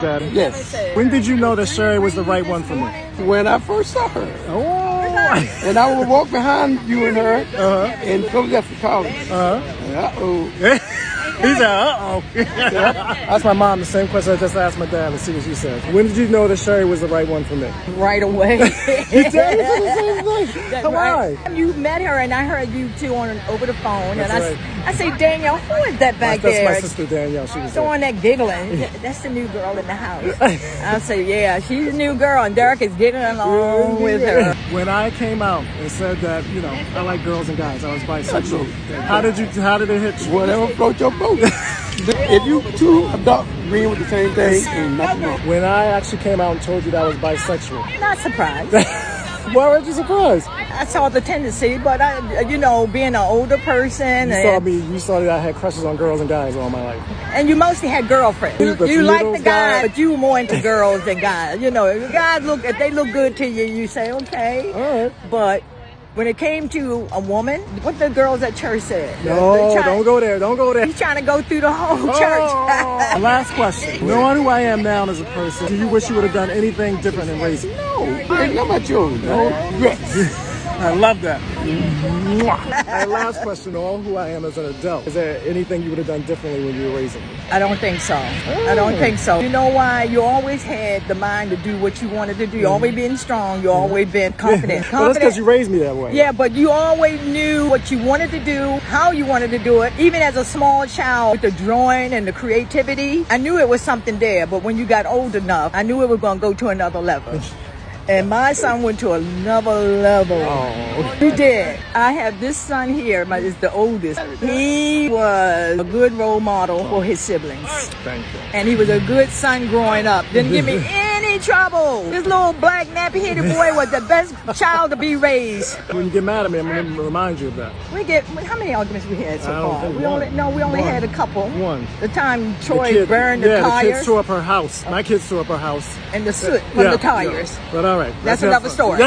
Daddy? Yes. When did you know that Sherry was the right one for me? When I first saw her. Oh. And I would walk behind you and her in Philadelphia College. Uh-oh. He said, uh-oh. Ask my mom the same question I just asked my dad. Let's see what she says. When did you know that Sherry was the right one for me? Right away. You did? The same thing. Why? You met her and I heard you two over the phone. That's and right. I say, Danielle, who is that back That's there? my sister Danielle. She was Throwing that giggling. That's the new girl in the house. I say, yeah, she's a new girl, and Derek is giggling along with her. When I came out and said that, you know, I like girls and guys, I was bisexual. How did it hit you? Whatever float your boat. If you two adults agreeing with the same thing, ain't nothing wrong. When I actually came out and told you that I was bisexual. Not surprised. Why weren't you surprised? I saw the tendency, but being an older person. You saw that I had crushes on girls and guys all my life. And you mostly had girlfriends. You like the guys, but you were more into girls than guys. You know, if guys if they look good to you, you say, okay. All right. But when it came to a woman, what the girls at church said. No, don't go there. Don't go there. He's trying to go through the whole church. Last question. Knowing who I am now as a person, do you wish you would have done anything different in raising? No, ain't nothing about you. No regrets. I love that. And last question, on who I am as an adult. Is there anything you would have done differently when you were raising me? I don't think so. I don't think so. You know why? You always had the mind to do what you wanted to do. You always been strong. You always been confident. Well, that's because you raised me that way. Yeah, but you always knew what you wanted to do, how you wanted to do it. Even as a small child, with the drawing and the creativity, I knew it was something there. But when you got old enough, I knew it was going to go to another level. And my son went to another level. Oh. He did. I have this son here, is the oldest. He was a good role model for his siblings. Thank you. And he was a good son growing up. Didn't give me any trouble. This little black nappy-headed boy was the best child to be raised. When you get mad at me, I'm going to remind you of that. How many arguments we had so I don't far? think We only had a couple. One. The time Troy burned the the tires. kids tore up her house. My kids tore up her house. And the soot from the tires. But all right. That's another story.